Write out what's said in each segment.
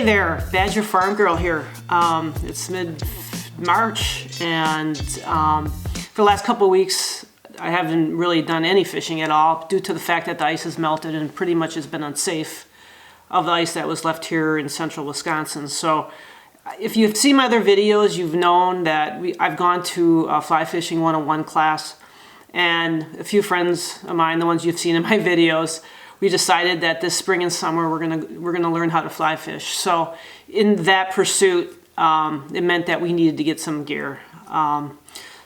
Hey there, Badger Farm Girl here. It's mid-March and for the last couple of weeks I haven't really done any fishing at all due to the fact that the ice has melted and pretty much has been unsafe of the ice that was left here in central Wisconsin. So if you've seen my other videos, you've known that I've gone to a fly fishing 101 class, and a few friends of mine, the ones you've seen in my videos, we decided that this spring and summer we're gonna learn how to fly fish. So in that pursuit, it meant that we needed to get some gear.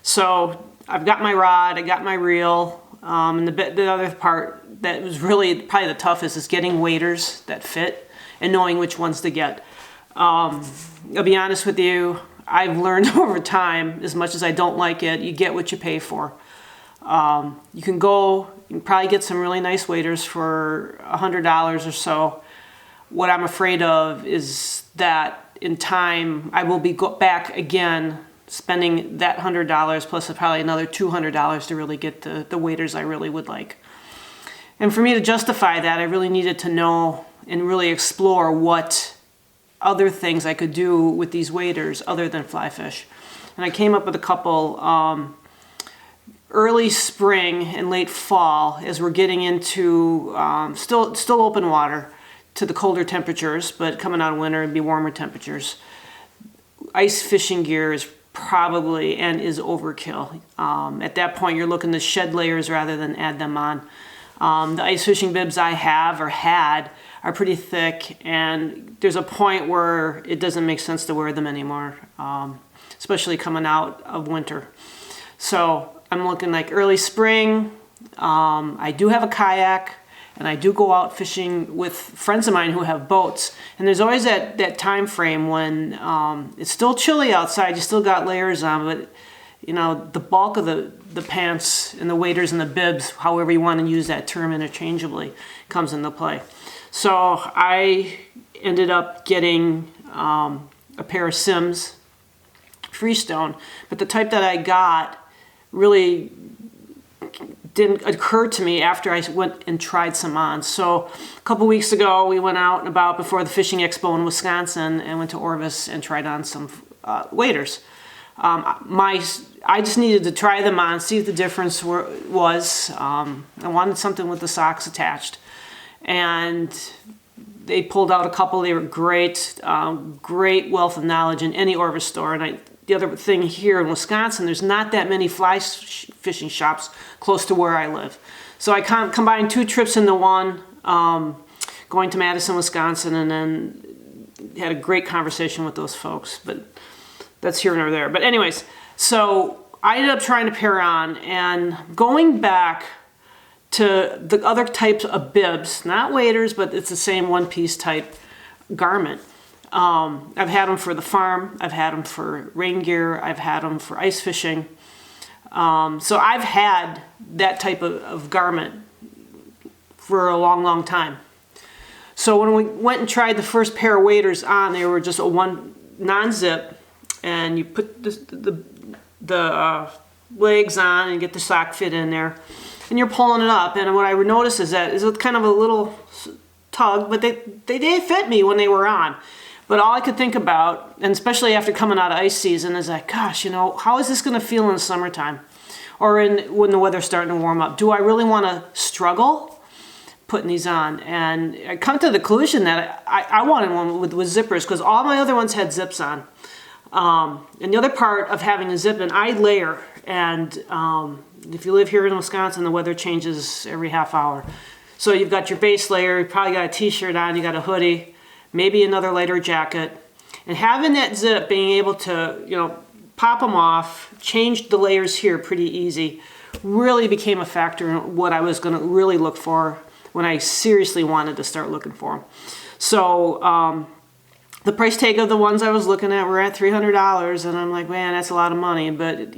So I've got my rod, I got my reel, and the other part that was really probably the toughest is getting waders that fit and knowing which ones to get. I'll be honest with you, I've learned over time, as much as I don't like it, you get what you pay for. You can probably get some really nice waders for $100 or so. What I'm afraid of is that in time I will be back again spending that $100 plus probably another $200 to really get the waders I really would like. And for me to justify that, I really needed to know and really explore what other things I could do with these waders other than fly fish. And I came up with a couple. Early spring and late fall, as we're getting into still open water to the colder temperatures, but coming out of winter it'd be warmer temperatures. Ice fishing gear is probably and is overkill. At that point you're looking to shed layers rather than add them on. The ice fishing bibs I have or had are pretty thick, and there's a point where it doesn't make sense to wear them anymore, especially coming out of winter. So I'm looking like early spring. I do have a kayak, and I do go out fishing with friends of mine who have boats. And there's always that time frame when it's still chilly outside, you still got layers on, but you know, the bulk of the pants and the waders and the bibs, however you want to use that term interchangeably, comes into play. So I ended up getting a pair of Simms Freestone, but the type that I got really didn't occur to me after I went and tried some on. So a couple weeks ago we went out and about before the fishing expo in Wisconsin and went to Orvis and tried on some waders. I just needed to try them on, see what the difference was. I wanted something with the socks attached, and they pulled out a couple. They were great, great wealth of knowledge in any Orvis store. And the other thing here in Wisconsin, there's not that many fly fishing shops close to where I live. So I combined 2 trips into one, going to Madison, Wisconsin, and then had a great conversation with those folks. But that's here nor there. But anyways, so I ended up trying to pair on, and going back to the other types of bibs, not waders, but it's the same one-piece type garment. I've had them for the farm, I've had them for rain gear, I've had them for ice fishing. So I've had that type of garment for a long, long time. So when we went and tried the first pair of waders on, they were just a one non-zip, and you put the legs on and get the sock fit in there, and you're pulling it up. And what I would notice is that it's kind of a little tug, but they did fit me when they were on. But all I could think about, and especially after coming out of ice season, is like, gosh, you know, how is this going to feel in the summertime? Or when the weather's starting to warm up? Do I really want to struggle putting these on? And I come to the conclusion that I wanted one with zippers, because all my other ones had zips on. And the other part of having a zip, and I layer, and if you live here in Wisconsin, the weather changes every half hour. So you've got your base layer, you probably got a t-shirt on, you got a hoodie, maybe another lighter jacket. And having that zip, being able to, you know, pop them off, change the layers here pretty easy, really became a factor in what I was going to really look for when I seriously wanted to start looking for them. So the price tag of the ones I was looking at were at $300, and I'm like, man, that's a lot of money. But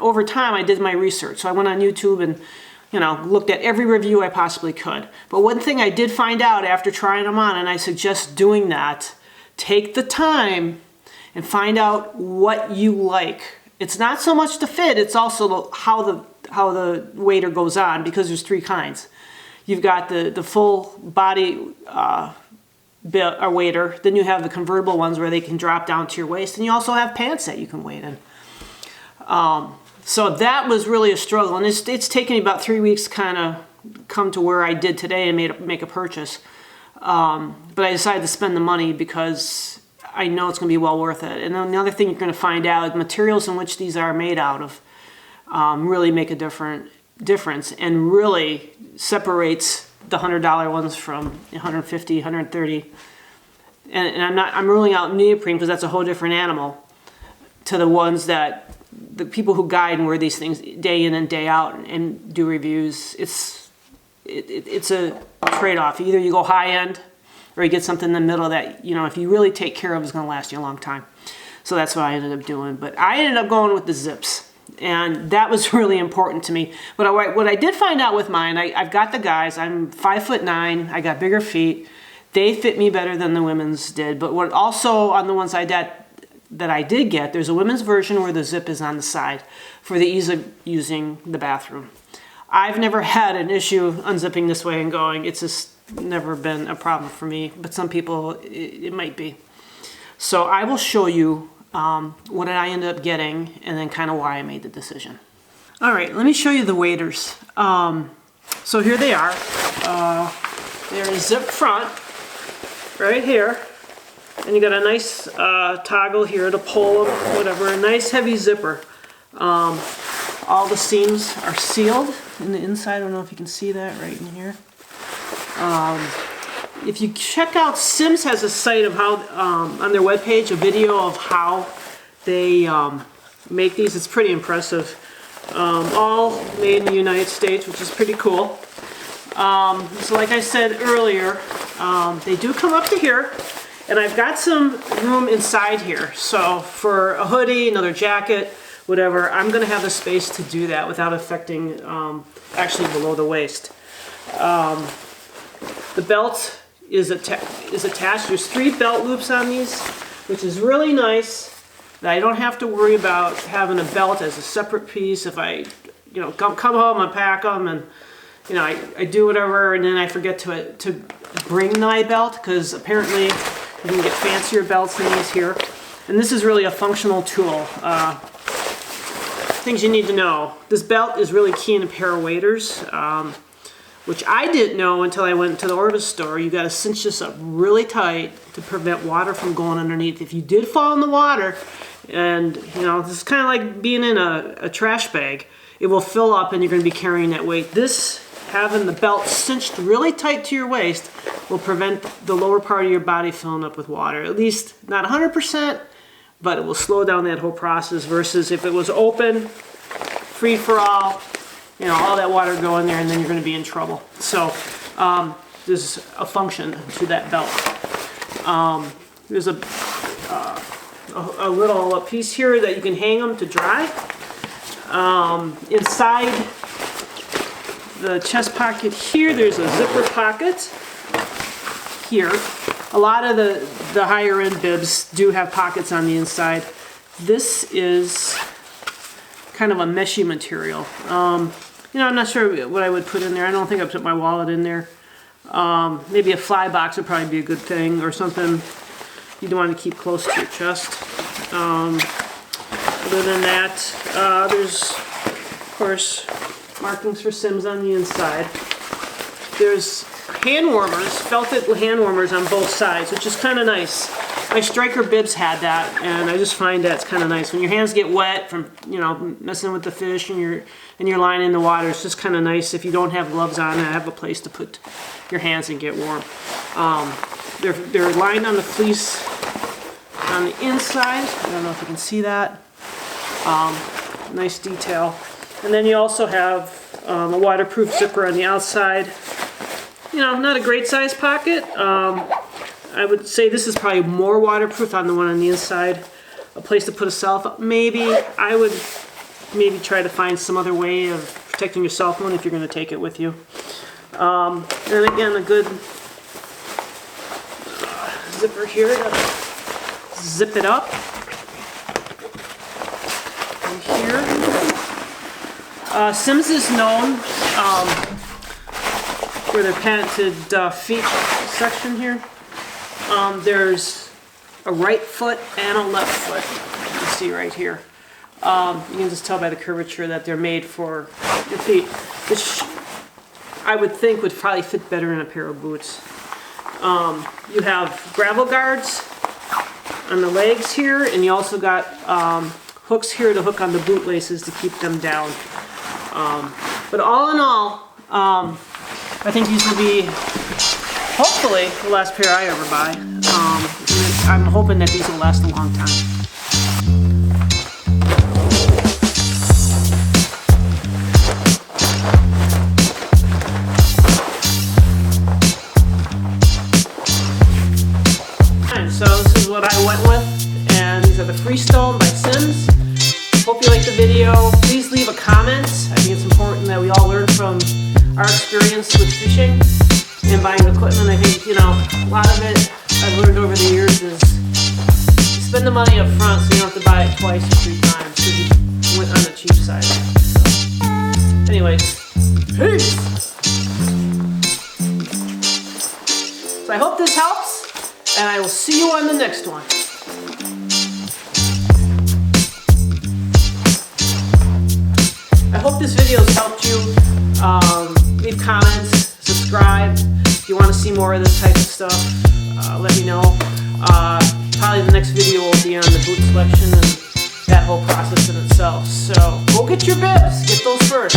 over time, I did my research. So I went on YouTube and, you know, looked at every review I possibly could. But one thing I did find out after trying them on, and I suggest doing that, take the time and find out what you like. It's not so much the fit, it's also how the wader goes on, because there's 3 kinds. You've got the full body wader. Then you have the convertible ones where they can drop down to your waist, and you also have pants that you can wade in. So that was really a struggle, and it's taken me about 3 weeks to kind of come to where I did today and make a purchase. But I decided to spend the money because I know it's going to be well worth it. And then the other thing you're going to find out, the materials in which these are made out of really make a difference and really separates the $100 ones from $150, $130. And I'm ruling out neoprene because that's a whole different animal to the ones that the people who guide and wear these things day in and day out and do reviews. It's a trade-off. Either you go high-end or you get something in the middle that, you know, if you really take care of, is going to last you a long time. So that's what I ended up doing. But I ended up going with the zips, and that was really important to me. But what I did find out with mine, I've got the guys. I'm 5'9". I got bigger feet. They fit me better than the women's did. But what also on the ones that I did get, there's a women's version where the zip is on the side for the ease of using the bathroom. I've never had an issue unzipping this way and going. It's just never been a problem for me, but some people it might be. So I will show you what I ended up getting and then kind of why I made the decision. All right, let me show you the waders. So here they are. They're a zip front right here. And you got a nice toggle here to pull them, whatever, a nice heavy zipper. All the seams are sealed in the inside. I don't know if you can see that right in here. If you check out, Simms has a site of how, on their webpage, a video of how they make these. It's pretty impressive. All made in the United States, which is pretty cool. So like I said earlier, they do come up to here. And I've got some room inside here. So for a hoodie, another jacket, whatever, I'm going to have the space to do that without affecting actually below the waist. The belt is attached. There's 3 belt loops on these, which is really nice. That I don't have to worry about having a belt as a separate piece. If I, you know, come home and pack them, and you know, I do whatever, and then I forget to bring my belt, because apparently you can get fancier belts than these here. And this is really a functional tool. Things you need to know. This belt is really key in a pair of waders, which I didn't know until I went to the Orvis store. You got to cinch this up really tight to prevent water from going underneath. If you did fall in the water, and you know, this is kind of like being in a trash bag, it will fill up and you're going to be carrying that weight. This, having the belt cinched really tight to your waist, will prevent the lower part of your body filling up with water. At least not 100%, but it will slow down that whole process, versus if it was open, free for all, you know, all that water go in there and then you're going to be in trouble. So there's a function to that belt. There's a little piece here that you can hang them to dry. Inside the chest pocket here, there's a zipper pocket here. A lot of the higher end bibs do have pockets on the inside. This is kind of a meshy material. You know, I'm not sure what I would put in there. I don't think I put my wallet in there. Maybe a fly box would probably be a good thing, or something you'd want to keep close to your chest. Other than that, there's, of course, markings for Simms on the inside. There's hand warmers, felted hand warmers on both sides, which is kind of nice. My striker bibs had that, and I just find that's kind of nice. When your hands get wet from, you know, messing with the fish and you're lying in the water, it's just kind of nice if you don't have gloves on and have a place to put your hands and get warm. They're lined on the fleece on the inside. I don't know if you can see that. Nice detail. And then you also have a waterproof zipper on the outside. You know, not a great size pocket. I would say this is probably more waterproof on the one on the inside. A place to put a cell phone. Maybe I would try to find some other way of protecting your cell phone if you're going to take it with you. And again, a good zipper here to zip it up. And here, Simms is known for their patented feet section here. There's a right foot and a left foot. You can see right here. You can just tell by the curvature that they're made for your feet, which I would think would probably fit better in a pair of boots. You have gravel guards on the legs here, and you also got hooks here to hook on the boot laces to keep them down. But all in all, I think these will be, hopefully, the last pair I ever buy. I'm hoping that these will last a long time. So this is what I went with, and these are the Freestone by Simms. Hope you liked the video. Please leave a comment. I think it's important that we all learn from our experience with fishing and buying equipment. I think, you know, a lot of it I've learned over the years is spend the money up front so you don't have to buy it twice or 3 times because you went on the cheap side. So, anyways, peace! So I hope this helps, and I will see you on the next one. I hope this video has helped you. Leave comments, subscribe. If you want to see more of this type of stuff, let me know. Probably the next video will be on the boot selection and that whole process in itself. So go get your bibs. Get those first.